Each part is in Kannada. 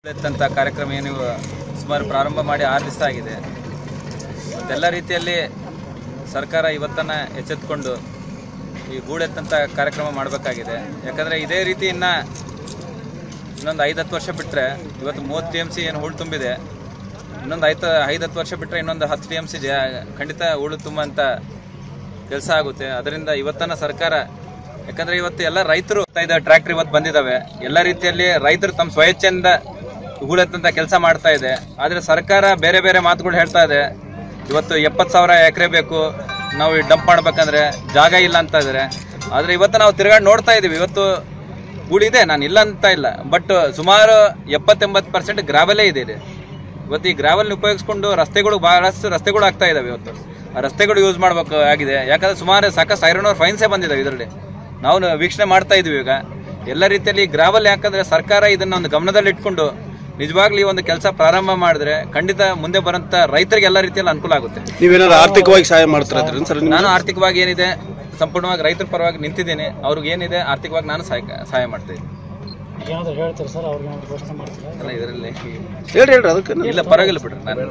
ಅಂತ ಕಾರ್ಯಕ್ರಮ ಏನು ಸುಮಾರು ಪ್ರಾರಂಭ ಮಾಡಿ 6 ದಿವಸ ಆಗಿದೆ. ಎಲ್ಲ ರೀತಿಯಲ್ಲಿ ಸರ್ಕಾರ ಇವತ್ತನ್ನ ಎಚ್ಚೆತ್ತುಕೊಂಡು ಈ ಗೂಡೆತ್ತಂತ ಕಾರ್ಯಕ್ರಮ ಮಾಡಬೇಕಾಗಿದೆ. ಯಾಕಂದರೆ ಇದೇ ರೀತಿ ಇನ್ನೊಂದು 5-10 ವರ್ಷ ಬಿಟ್ಟರೆ ಇವತ್ತು 30 TMC ಏನು ಹೂಳು ತುಂಬಿದೆ, ಇನ್ನೊಂದು 5-10 ವರ್ಷ ಬಿಟ್ಟರೆ ಇನ್ನೊಂದು 10 TMC ಖಂಡಿತ ಹೂಳು ತುಂಬಂತ ಕೆಲಸ ಆಗುತ್ತೆ. ಅದರಿಂದ ಇವತ್ತನ್ನ ಸರ್ಕಾರ, ಯಾಕಂದರೆ ಇವತ್ತು ಎಲ್ಲ ರೈತರು ಟ್ರ್ಯಾಕ್ಟರ್ ಇವತ್ತು ಬಂದಿದ್ದಾವೆ, ಎಲ್ಲ ರೀತಿಯಲ್ಲಿ ರೈತರು ತಮ್ಮ ಸ್ವಇಚ್ಛೆಯಿಂದ ಹೂಳೆತ್ತಂತ ಕೆಲಸ ಮಾಡ್ತಾ ಇದೆ. ಆದರೆ ಸರ್ಕಾರ ಬೇರೆ ಬೇರೆ ಮಾತುಗಳು ಹೇಳ್ತಾ ಇದೆ. ಇವತ್ತು 70,000 ಎಕರೆ ಬೇಕು, ನಾವು ಡಂಪ್ ಮಾಡ್ಬೇಕಂದ್ರೆ ಜಾಗ ಇಲ್ಲ ಅಂತ ಇದ್ದಾರೆ. ಆದರೆ ಇವತ್ತು ನಾವು ತಿರುಗಾಡಿ ನೋಡ್ತಾ ಇದ್ದೀವಿ, ಇವತ್ತು ಗೂಡಿದೆ, ನಾನು ಇಲ್ಲ ಅಂತ ಇಲ್ಲ, ಬಟ್ ಸುಮಾರು 70-80% ಗ್ರಾವೆಲೇ ಇದೆ. ಇವತ್ತು ಈ ಗ್ರಾವೆಲ್ನ ಉಪಯೋಗಿಸ್ಕೊಂಡು ಬಹಳಷ್ಟು ರಸ್ತೆಗಳು ಆಗ್ತಾ ಇದ್ದಾವೆ. ಇವತ್ತು ಆ ರಸ್ತೆಗಳು ಯೂಸ್ ಮಾಡಬೇಕು ಆಗಿದೆ. ಯಾಕಂದ್ರೆ ಸುಮಾರು ಸಾಕಷ್ಟು ಐರನ್ ಫೈನ್ಸೇ ಬಂದಿದ್ದಾವೆ. ಇದರಲ್ಲಿ ನಾವು ವೀಕ್ಷಣೆ ಮಾಡ್ತಾ ಇದೀವಿ. ಈಗ ಎಲ್ಲ ರೀತಿಯಲ್ಲಿ ಗ್ರಾವೆಲ್, ಯಾಕಂದ್ರೆ ಸರ್ಕಾರ ಇದನ್ನ ಒಂದು ಗಮನದಲ್ಲಿ ಇಟ್ಕೊಂಡು ನಿಜವಾಗ್ಲೂ ಈ ಒಂದು ಕೆಲಸ ಪ್ರಾರಂಭ ಮಾಡಿದ್ರೆ ಖಂಡಿತ ಮುಂದೆ ಬರಂತ ರೈತರಿಗೆ ಎಲ್ಲ ರೀತಿಯಲ್ಲಿ ಅನುಕೂಲ ಆಗುತ್ತೆ. ನೀವೇನಾದ್ರು ಆರ್ಥಿಕವಾಗಿ ಸಹಾಯ ಮಾಡ್ತಾ ಇದ್ರಿ ಸರ್? ನಾನು ಆರ್ಥಿಕವಾಗಿ ಏನಿದೆ ಸಂಪೂರ್ಣವಾಗಿ ರೈತರ ಪರವಾಗಿ ನಿಂತಿದ್ದೀನಿ. ಅವ್ರಿಗೆ ಏನಿದೆ ಆರ್ಥಿಕವಾಗಿ ನಾನು ಸಹಾಯ ಮಾಡ್ತಾ ಇದ್ದೀನಿ. ಅಲ್ಲ ಇದರಲ್ಲಿ ಹೇಳ್ರಿ ಅದಕ್ಕೆ ಇಲ್ಲ, ಪರವಾಗಿಲ್ಲ ಬಿಡ್ರಿ, ನಾನು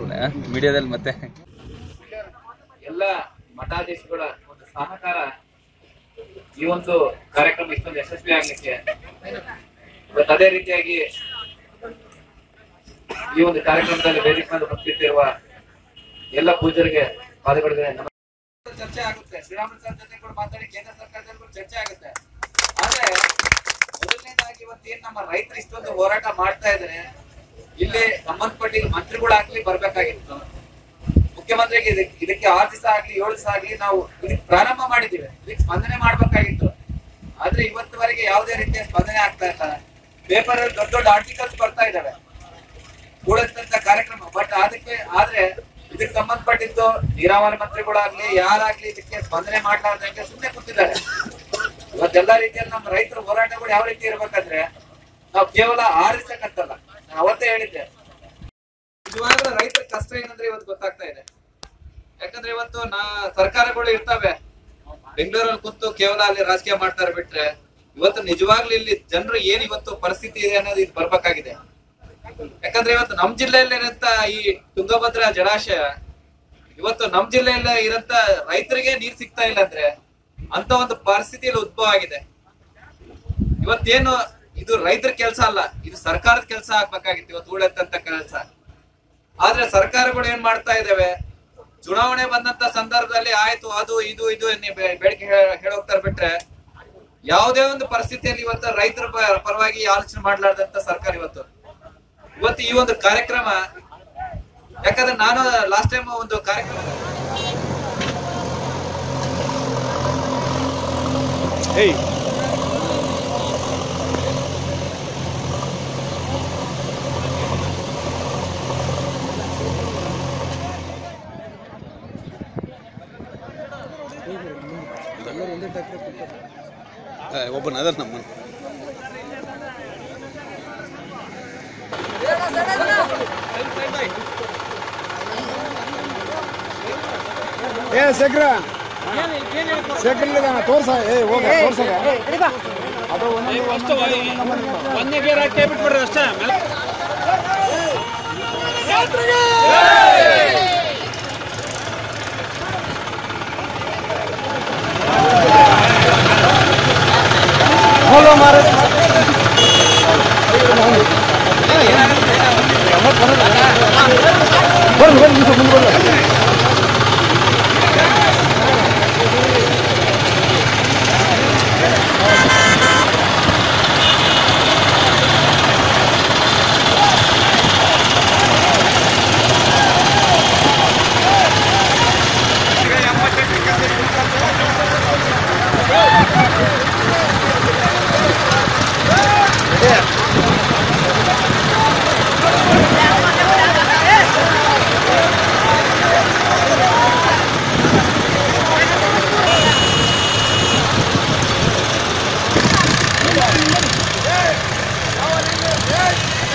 ಮೀಡಿಯಾದಲ್ಲಿ ಮತ್ತೆ ಎಲ್ಲ ಮಠಾಧೀಶಗಳ ಒಂದು ಸಹಕಾರ ಈ ಒಂದು ಕಾರ್ಯಕ್ರಮ ಇಷ್ಟೊಂದು ಯಶಸ್ವಿ ಆಗ್ಲಿಕ್ಕೆ, ಇವತ್ತು ಅದೇ ರೀತಿಯಾಗಿ ಈ ಒಂದು ಕಾರ್ಯಕ್ರಮದಲ್ಲಿ ವೇದಿಕೆ ಮೇಲೆ ಉಪಸ್ಥಿತಿರುವ ಎಲ್ಲ ಪೂಜರಿಗೆ ಪಾದಗಳಿಗೆ ಚರ್ಚೆ ಆಗುತ್ತೆ. ಶ್ರೀರಾಮುಲು ಸರ್ ಜೊತೆ ಕೂಡ ಮಾತಾಡಿ ಕೇಂದ್ರ ಸರ್ಕಾರದಲ್ಲಿ ಕೂಡ ಚರ್ಚೆ ಆಗುತ್ತೆ. ಆದ್ರೆ ಮೊದಲನೇದಾಗಿ ಇವತ್ತೇನ್ ನಮ್ಮ ರೈತರು ಇಷ್ಟೊಂದು ಹೋರಾಟ ಮಾಡ್ತಾ ಇದ್ದಾರೆ, ಇಲ್ಲಿ ಸಂಬಂಧಪಟ್ಟ ಮಂತ್ರಿಗಳಾಗ್ಲಿ ಬರ್ಬೇಕಾಗಿತ್ತು. ಮುಖ್ಯಮಂತ್ರಿಗೆ ಇದಕ್ಕೆ 6 ದಿವಸ ಆಗ್ಲಿ 7 ದಿವಸ ಆಗ್ಲಿ ನಾವು ಇದಕ್ಕೆ ಪ್ರಾರಂಭ ಮಾಡಿದ್ದೀವಿ, ಇದಕ್ಕೆ ಸ್ಪಂದನೆ ಮಾಡ್ಬೇಕಾಗಿತ್ತು. ಆದ್ರೆ ಇವತ್ತುವರೆಗೆ ಯಾವುದೇ ರೀತಿಯ ಸ್ಪಂದನೆ ಆಗ್ತಾ ಇಲ್ಲ. ಪೇಪರ್ ಅಲ್ಲಿ ದೊಡ್ಡ ದೊಡ್ಡ ಆರ್ಟಿಕಲ್ಸ್ ಬರ್ತಾ ಇದಾವೆ ಗೂಡೆತ್ತಂತ ಕಾರ್ಯಕ್ರಮ, ಬಟ್ ಆದ್ರೆ ಇದಕ್ಕೆ ಸಂಬಂಧಪಟ್ಟಿದ್ದು ನೀರಾವರಿ ಮಂತ್ರಿಗಳಾಗ್ಲಿ ಯಾರಾಗ್ಲಿ ಇದಕ್ಕೆ ಸ್ಪಂದನೆ ಮಾಡ್ಲಾರ್ದಂಗೆ ಸುಮ್ಮನೆ ಕೂತಿದ್ದಾರೆ. ಇವತ್ತೆಲ್ಲಾ ರೀತಿಯಲ್ಲಿ ನಮ್ಮ ರೈತರ ಹೋರಾಟಗಳು ಯಾವ ರೀತಿ ಇರ್ಬೇಕಂದ್ರೆ, ನಾವು ಕೇವಲ 6 ದಿವಸಕ್ಕಂತಲ್ಲ, ನಾನು ಅವತ್ತೇ ಹೇಳಿದ್ದೆ, ನಿಜವಾಗ್ಲೂ ರೈತರ ಕಷ್ಟ ಏನಂದ್ರೆ ಇವತ್ತು ಗೊತ್ತಾಗ್ತಾ ಇದೆ. ಯಾಕಂದ್ರೆ ಇವತ್ತು ಸರ್ಕಾರಗಳು ಇರ್ತವೆ ಬೆಂಗಳೂರಲ್ಲಿ ಕೂತು ಕೇವಲ ಅಲ್ಲಿ ರಾಜಕೀಯ ಮಾಡ್ತಾರೆ ಬಿಟ್ರೆ, ಇವತ್ತು ನಿಜವಾಗ್ಲೂ ಇಲ್ಲಿ ಜನರು ಏನ್ ಇವತ್ತು ಪರಿಸ್ಥಿತಿ ಇದೆ ಅನ್ನೋದು ಇದು ಬರ್ಬೇಕಾಗಿದೆ. ಯಾಕಂದ್ರೆ ಇವತ್ತು ನಮ್ ಜಿಲ್ಲೆಯಲ್ಲಿ ಇರಂತ ಈ ತುಂಗಭದ್ರಾ ಜಲಾಶಯ ಇವತ್ತು ನಮ್ ಜಿಲ್ಲೆಯಲ್ಲಿ ಇರಂತ ರೈತರಿಗೆ ನೀರ್ ಸಿಗ್ತಾ ಇಲ್ಲ ಅಂದ್ರೆ ಅಂತ ಒಂದು ಪರಿಸ್ಥಿತಿಯಲ್ಲಿ ಉದ್ಭವ ಆಗಿದೆ. ಇವತ್ತೇನು ಇದು ರೈತರ ಕೆಲಸ ಅಲ್ಲ, ಇದು ಸರ್ಕಾರದ ಕೆಲಸ ಆಗ್ಬೇಕಾಗಿತ್ತು ಇವತ್ತು ಹೂಳೆತ್ತಂತ ಕೆಲಸ. ಆದ್ರೆ ಸರ್ಕಾರಗಳು ಏನ್ ಮಾಡ್ತಾ ಇದಾವೆ, ಚುನಾವಣೆ ಬಂದಂತ ಸಂದರ್ಭದಲ್ಲಿ ಆಯ್ತು ಅದು ಇದು ಬೇಡಿಕೆ ಹೇಳೋಗ್ತಾರೆ ಬಿಟ್ರೆ, ಯಾವುದೇ ಒಂದು ಪರಿಸ್ಥಿತಿಯಲ್ಲಿ ಇವತ್ತು ರೈತರ ಪರವಾಗಿ ಆಲೋಚನೆ ಮಾಡ್ಲಾರ್ದಂತ ಸರ್ಕಾರ ಇವತ್ತು ಈ ಒಂದು ಕಾರ್ಯಕ್ರಮ. ಯಾಕಂದ್ರೆ ನಾನು ಲಾಸ್ಟ್ ಟೈಮ್ ಒಂದು ಕಾರ್ಯಕ್ರಮ ಒಬ್ಬನ ಅದರ ನಮ್ಮ ಶೇಖರ ತೋರ್ಸ ಹೋಗ ತೋರ್ಸ ಅದು ಒಂದೇ ಗೇರ್ ಹಾಕಿ ಬಿಟ್ಬಿಡ್ರಿ ಅಷ್ಟೇ. ಹೋಗೋ ಮಾರ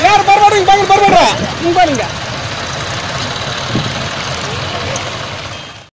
ಯಾರು ಬರ್ಬೇಡ್ರಿ, ಬರ್ಬೇಡ್ರ ಹಿಂಗ್